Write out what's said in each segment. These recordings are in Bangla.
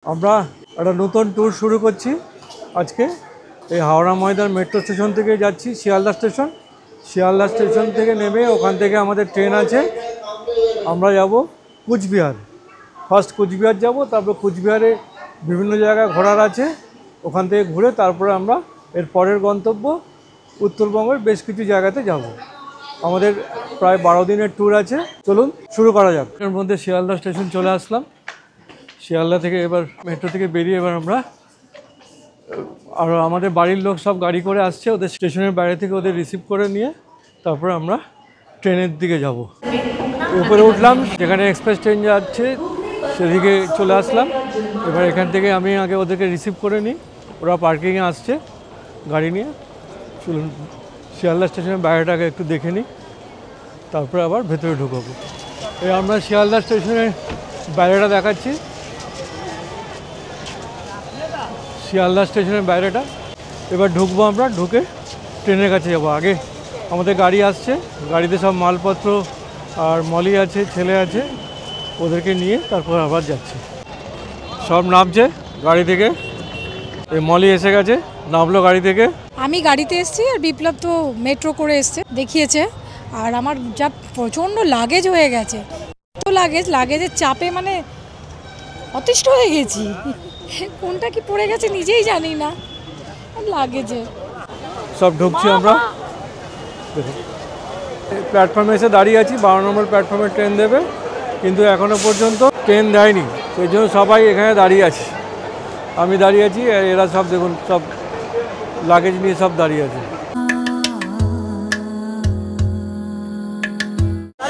আমরা একটা নতুন ট্যুর শুরু করছি আজকে। এই হাওড়া ময়দান মেট্রো স্টেশন থেকে যাচ্ছি শিয়ালদা স্টেশন। শিয়ালদা স্টেশন থেকে নেমে ওখান থেকে আমাদের ট্রেন আছে, আমরা যাব কুচবিহার। ফার্স্ট কুচবিহার যাব, তারপর কুচবিহারে বিভিন্ন জায়গা ঘোরার আছে, ওখান থেকে ঘুরে তারপরে আমরা এর পরের গন্তব্য উত্তরবঙ্গের বেশ কিছু জায়গাতে যাব। আমাদের প্রায় 12 দিনের ট্যুর আছে। চলুন শুরু করা যাক। এর মধ্যে শিয়ালদা স্টেশন চলে আসলাম। শিয়ালদা থেকে এবার মেট্রো থেকে বেরিয়ে এবার আমরা আর আমাদের বাড়ির লোক সব গাড়ি করে আসছে, ওদের স্টেশনের বাইরে থেকে ওদের রিসিভ করে নিয়ে তারপরে আমরা ট্রেনের দিকে যাব। উপরে উঠলাম, যেখানে এক্সপ্রেস ট্রেন যাচ্ছে সেদিকে চলে আসলাম। এবার এখান থেকে আমি আগে ওদেরকে রিসিভ করে নিই, ওরা পার্কিংয়ে আসছে গাড়ি নিয়ে। চলুন শিয়ালদা স্টেশনের বাইরেটাকে একটু দেখে নিই, তারপরে আবার ভেতরে ঢুকবো। এই আমরা শিয়ালদা স্টেশনের বাইরেটা দেখাচ্ছি, শিয়ালদা স্টেশনের বাইরেটা। এবার ঢুকবো, আমরা ঢুকে ট্রেনের কাছে যাবো। আগে আমাদের গাড়ি আসছে, গাড়িতে সব মালপত্র আর মলি আছে, ছেলে আছে, ওদেরকে নিয়ে তারপর আবার যাচ্ছি। সব নামছে গাড়ি থেকে, এই মলি এসে গেছে, নামলো গাড়ি থেকে। আমি গাড়িতে এসেছি আর বিপ্লব তো মেট্রো করে এসছে, দেখিয়েছে। আর আমার যা প্রচণ্ড লাগেজ হয়ে গেছে, এত লাগেজের চাপে মানে অতিষ্ঠ হয়ে গেছি। কোনটা কি পড়ে গেছে নিজেই জানি না লাগেজে। সব ঢুকছি আমরা, প্ল্যাটফর্মে এসে দাঁড়িয়ে আছি। 12 নম্বর প্ল্যাটফর্মে ট্রেন দেবে, কিন্তু এখনও পর্যন্ত ট্রেন দেয়নি, সেই জন্য সবাই এখানে দাঁড়িয়ে আছে। আমি দাঁড়িয়ে আছি, এরা সব দেখুন সব লাগেজ নিয়ে সব দাঁড়িয়ে আছে।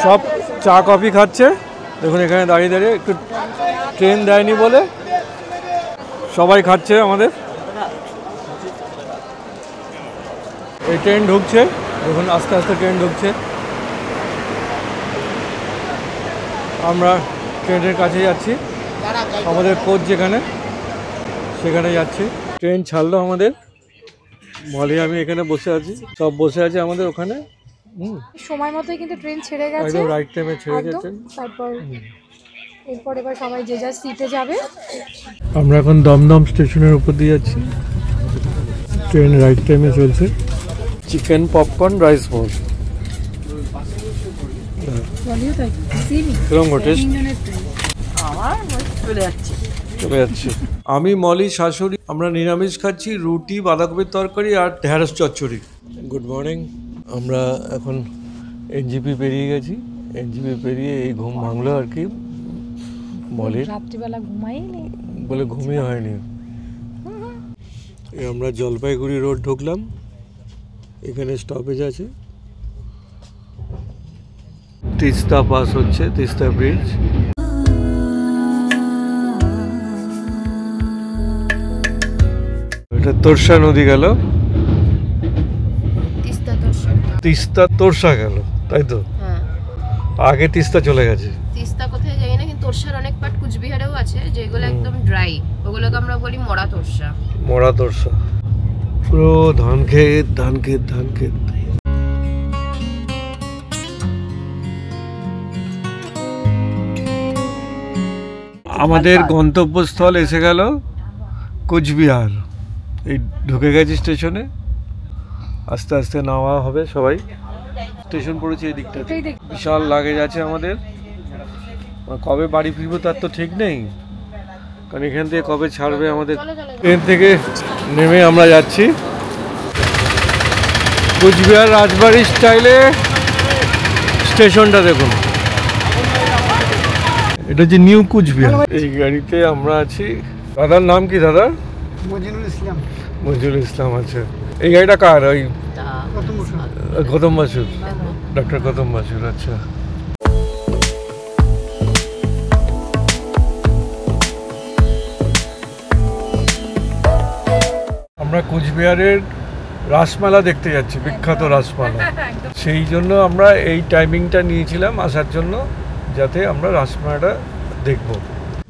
সব চা কফি খাচ্ছে দেখুন এখানে দাঁড়িয়ে দাঁড়িয়ে। একটু ট্রেন দেয়নি বলে সবাই খাচ্ছে আমাদের। এই ট্রেন ঢুকছে দেখুন, আস্তে আস্তে ট্রেন ঢুকছে। আমরা ট্রেনের কাছে যাচ্ছি, আমাদের কোচ যেখানে সেখানে যাচ্ছি। ট্রেন ছাড়লো আমাদের, মলে আমি এখানে বসে আছি, সব বসে আছে আমাদের ওখানে। সময় মতোই কিন্তু ট্রেন ছেড়ে গেছে, একদম রাইট টাইমে ছেড়ে গেছে। তারপর এবার সবাই যে যার সিটে যাবে। আমরা এখন দমদম স্টেশনের উপর দিয়ে যাচ্ছি, ট্রেন রাইট টাইমে চলছে। চিকেন পপকর্ন রাইস বল চলে যাচ্ছে। আমি মলি শাশুড়ি, আমরা নিরামিষ খাচ্ছি, রুটি, বাঁধাকপির তরকারি আর ঢেঁড়স চচ্চড়ি। Good morning. আমরা এখন এনজিপি পেরিয়ে গেছি, এনজিপি পেরিয়ে এই ঘুম ভাঙলো আর কি। মলির রাত্রিবেলা ঘুমাইনি বলে ঘুমিয়ে হয়নি। আমরা জলপাইগুড়ি রোড ঢুকলাম, এখানে স্টপেজ আছে। তিস্তা পাস হচ্ছে, তিস্তা ব্রিজ। এটা তোরসা নদী গেল, তিস্তা তোরসা গেল, তাই তো? আগে তিস্তা চলে গেছে। তিস্তা কোথায় জানি না, কিন্তু তোরসার অনেক পার্ট কুচবিহারেও আছে যেগুলো একদম ড্রাই, ওগুলোকে আমরা বলি মরা তোরসা। মরা তোরসা পুরো ধান ক্ষেত, ধান ক্ষেত, ধান ক্ষেত। আমাদের গন্তব্যস্থল এসে গেল কুচবিহার। এই ঢুকে গেছি স্টেশনে, আস্তে আস্তে নামা হবে সবাই। স্টেশন পড়েছে এই দিকটা, বিশাল লাগেজ আছে আমাদের। কবে বাড়ি ফিরবো তার তো ঠিক নেই, কারণ এখান থেকে কবে ছাড়বে আমাদের। ট্রেন থেকে নেমে আমরা যাচ্ছি কুচবিহার রাজবাড়ি স্টাইলে। স্টেশনটা দেখুন, এটা হচ্ছে নিউ কুচবিহার। এই গাড়িতে আমরা আছি। দাদার নাম কি দাদা? মজিনুল ইসলাম। মজিনুল ইসলাম, আচ্ছা। এই গাড়িটা কার? ওই গৌতম বাসুর, ডক্টর গৌতম বাসুর, আচ্ছা। আমরা কুচবিহারের রাসমেলা দেখতে যাচ্ছি, বিখ্যাত রাসমেলা। সেই জন্য আমরা এই টাইমিংটা নিয়েছিলাম আসার জন্য, যাতে আমরা রাসমেলাটা দেখব।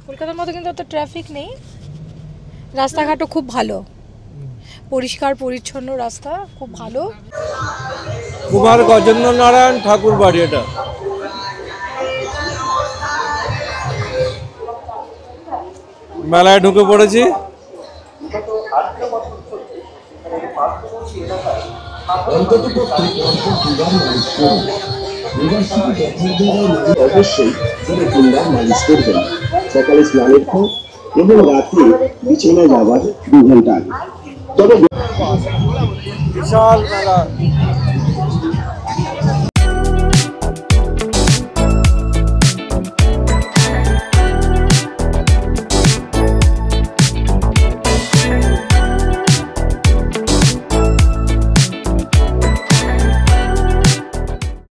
কলকাতার মতো কিন্তু অত ট্রাফিক নেই, রাস্তাঘাটও খুব ভালো, পরিষ্কার পরিচ্ছন্ন রাস্তা, খুব ভালো। কুমার গজেন্দ্র নারায়ণ ঠাকুর বাড়ি এটা। মেলায় ঢুকে পড়েছি। অবশ্যই ধরে 3 বার মালিশ করবেন, সকালে স্নানের পর এবং রাতে বিছানায় যাওয়ার 2 ঘন্টা আগে। তবে বিশাল মেলা।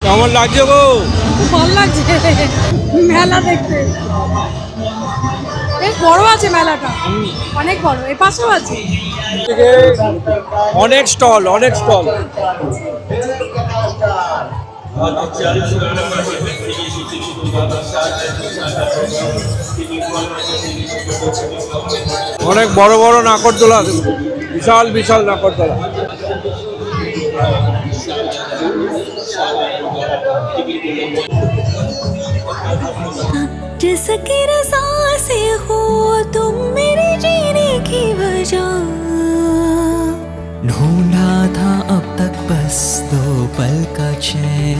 কেমন লাগছে গো? ভালো লাগছে মেলা দেখতে, বেশ বড় আছে মেলাটা, অনেক বড়, এ পাশেও আছে। অনেক স্টল, অনেক স্টল। অনেক বড় বড় নাকরদোলা, বিশাল বিশাল নাকরদোলা। जिसकी रज़ा से हो तुम मेरे जीने की वजह, ढूंढा था अब तक बस 2 पल का चैन,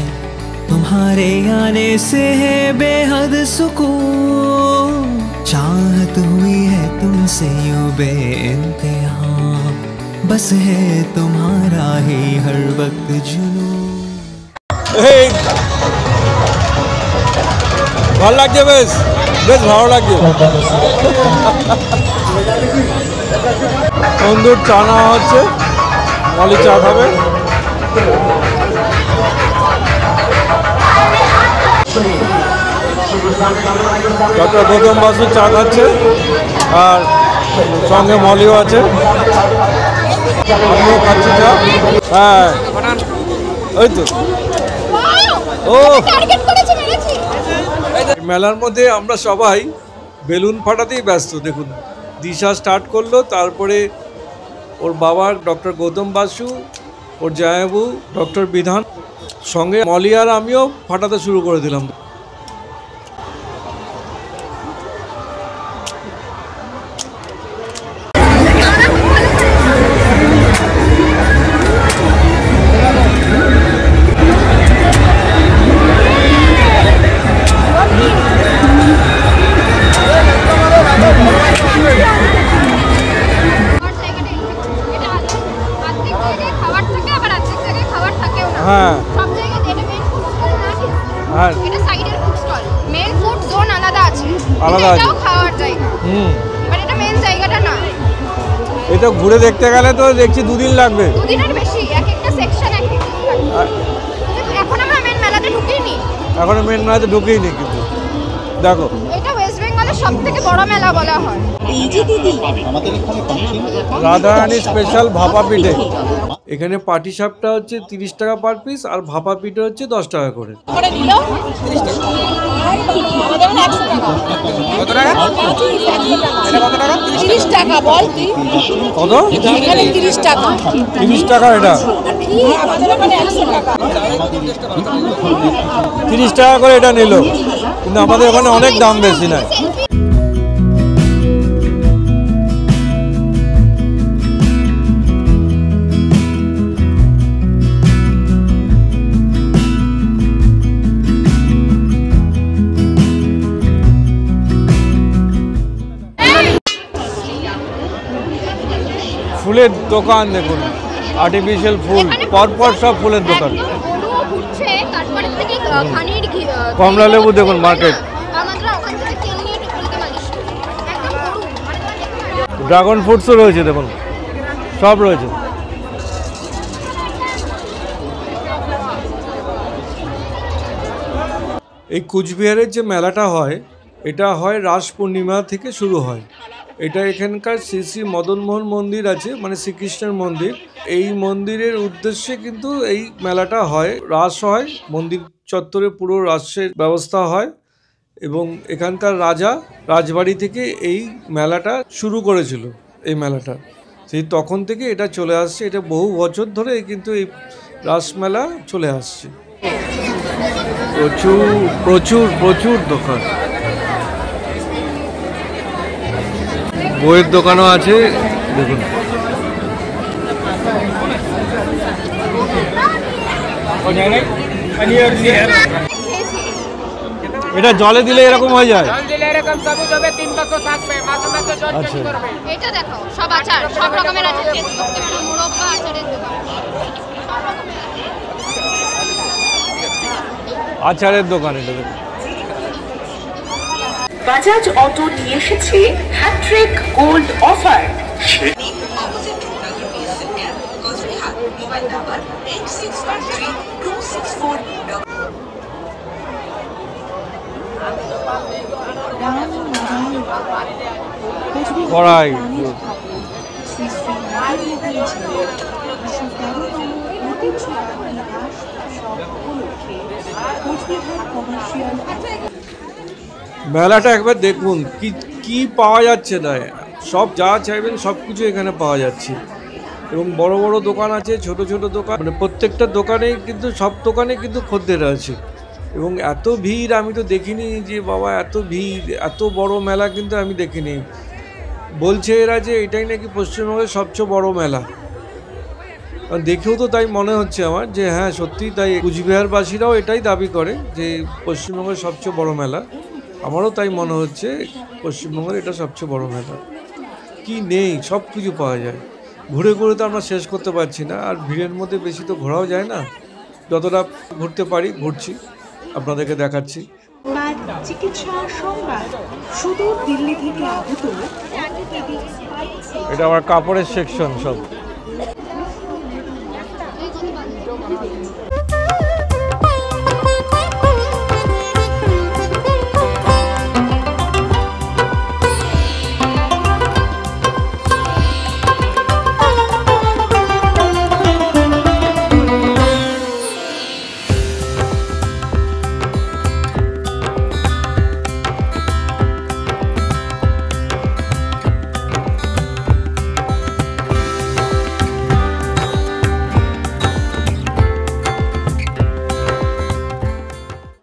तुम्हारे आने से है बेहद सुकून, चाहत हुई है तुमसे यूं बेइंतहा, बस है तुम्हारा ही हर वक्त जुनून। ভালো লাগছে, বেশ বেশ ভালো লাগছে। তন্দুর চা নেওয়া হচ্ছে, মলি চা খাবে। ডক্টর গৌতম বাসু চা খাচ্ছে আর সঙ্গে মলিও আছে, আমিও খাচ্ছি চা। হ্যাঁ ওই তো। ও মেলার মধ্যে আমরা সবাই বেলুন ফাটাতেই ব্যস্ত। দেখুন দিশা স্টার্ট করলো, তারপরে ওর বাবা ডক্টর গৌতম বাসু, ওর জায়াবু ডক্টর বিধান, সঙ্গে মলি আর আমিও ফাটাতে শুরু করে দিলাম। হ্যাঁ হ্যাঁ, এটা সাইডের food stall, main food zone আলাদা আছে, আলাদা আছে। এটাও খাওয়ার জায়গা, বাট এটা মেইন জায়গাটা না। এটা ঘুরে দেখতে গেলে তো দেখছি 2 দিন লাগবে, 2 দিনের বেশি, এক একটা সেকশন এক এক দিন লাগবে। এখন আমরা মেইন মেলাতে ঢুকিনি, এখনো মেন মেলাতে ঢুকেইনি, কিন্তু দেখো এটা ওয়েস্ট বেঙ্গলের সবথেকে বড় মেলা বলা হয়। রাধারানী স্পেশাল ভাপা পিঠে। এখানে পাটি সাপটা হচ্ছে 30 টাকা পার পিস, আর ভাপা পিঠে হচ্ছে 10 টাকা করে। কত টাকা? কত? 30 টাকা। 30 টাকা এটা, 30 টাকা করে এটা নিল, কিন্তু আমাদের ওখানে অনেক দাম বেশি নয়। ফুলের দোকান দেখুন, আর্টিফিশিয়াল ফুল, পরপর সব ফুলের দোকান। কমলা লেবু দেখুন মার্কেট, ড্রাগন ফ্রুটসও রয়েছে দেখুন, সব রয়েছে। এই কুচবিহারের যে মেলাটা হয়, এটা হয় রাস পূর্ণিমা থেকে শুরু হয়। এটা এখানকার শ্রী শ্রী মদনমোহন মন্দির আছে, মানে শ্রীকৃষ্ণের মন্দির। এই মন্দিরের উদ্দেশ্যে কিন্তু এই মেলাটা হয়, রাস হয়, মন্দির চত্বরে পুরো রাসের ব্যবস্থা হয়। এবং এখানকার রাজা রাজবাড়ি থেকে এই মেলাটা শুরু করেছিল। এই মেলাটা সেই তখন থেকে এটা চলে আসছে, এটা বহু বছর ধরে কিন্তু এই রাসমেলা চলে আসছে। প্রচুর প্রচুর প্রচুর দোকান। বইয়ের দোকানও আছে দেখুন। এটা জলে দিলে এরকম হয়ে যায়। আচ্ছা, এটা দেখো সব আচার, সব রকমের আচার টেস্ট করতে পারো। মুরব্বা আচারের দোকান, সব রকমের আচারের দোকান এটা দেখুন। বাজাজ অটো নিয়ে এসেছে হ্যাট্রিক গোল্ড অফার। কড়াই, মেলাটা একবার দেখুন কি কি পাওয়া যাচ্ছে না, সব যা চাইবেন সব কিছু এখানে পাওয়া যাচ্ছে। এবং বড় বড় দোকান আছে, ছোট ছোট দোকান, মানে প্রত্যেকটা দোকানেই কিন্তু, সব দোকানে কিন্তু খদ্দের আছে। এবং এত ভিড় আমি তো দেখিনি, যে বাবা এত ভিড়, এত বড় মেলা কিন্তু আমি দেখিনি। বলছে এরা যে এটাই নাকি পশ্চিমবঙ্গের সবচেয়ে বড় মেলা। দেখেও তো তাই মনে হচ্ছে আমার, যে হ্যাঁ সত্যিই তাই। কুচবিহারবাসীরাও এটাই দাবি করে যে পশ্চিমবঙ্গের সবচেয়ে বড় মেলা। আমারও তাই মনে হচ্ছে পশ্চিমবঙ্গের এটা সবচেয়ে বড় মেলা। কি নেই, সব কিছু পাওয়া যায়। ঘুরে ঘুরে তো আমরা শেষ করতে পারছি না, আর ভিড়ের মধ্যে বেশি তো ঘোরাও যায় না। যতটা ঘুরতে পারি ঘুরছি, আপনাদেরকে দেখাচ্ছি। চিকিৎসা সংবাদ সুদূর দিল্লি থেকে আগত। এটা আমার কাপড়ের সেকশন সব।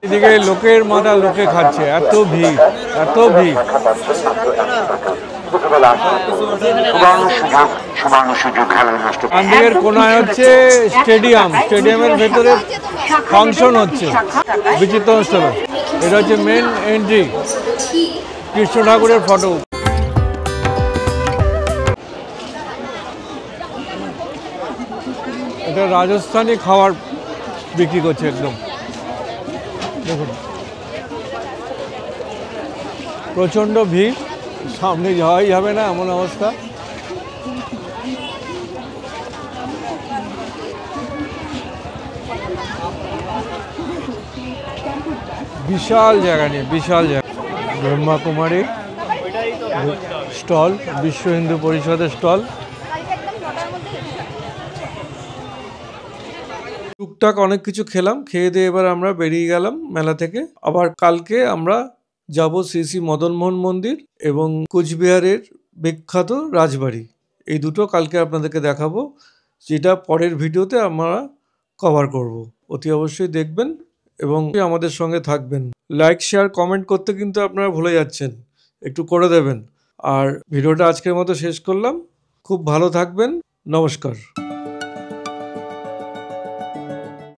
এদিকে লোকের মাথা লোকে খাচ্ছে, এত ভিড়, এত ভিড়। আন্দিকের কোনায় হচ্ছে স্টেডিয়াম, স্টেডিয়ামের ভেতরে ফাংশন হচ্ছে, বিচিত্র অনুষ্ঠান। এটা হচ্ছে মেন এন্ট্রি, কৃষ্ণ ঠাকুরের ফটো। এটা রাজস্থানি খাবার বিক্রি করছে একদম, দেখুন প্রচণ্ড ভিড়, সামনে যাওয়াই যাবে না এমন অবস্থা। বিশাল জায়গা নিয়ে, বিশাল জায়গা। ব্রহ্মাকুমারীর স্টল, বিশ্ব হিন্দু পরিষদের স্টল। টুকটাক অনেক কিছু খেলাম, খেয়ে দিয়ে এবার আমরা বেরিয়ে গেলাম মেলা থেকে। আবার কালকে আমরা যাব শ্রী শ্রী মদনমোহন মন্দির এবং কোচবিহারের বিখ্যাত রাজবাড়ি। এই দুটো কালকে আপনাদেরকে দেখাবো, যেটা পরের ভিডিওতে আমরা কভার করব। অতি অবশ্যই দেখবেন এবং আমাদের সঙ্গে থাকবেন। লাইক, শেয়ার, কমেন্ট করতে কিন্তু আপনারা ভুলে যাচ্ছেন, একটু করে দেবেন। আর ভিডিওটা আজকের মতো শেষ করলাম। খুব ভালো থাকবেন, নমস্কার।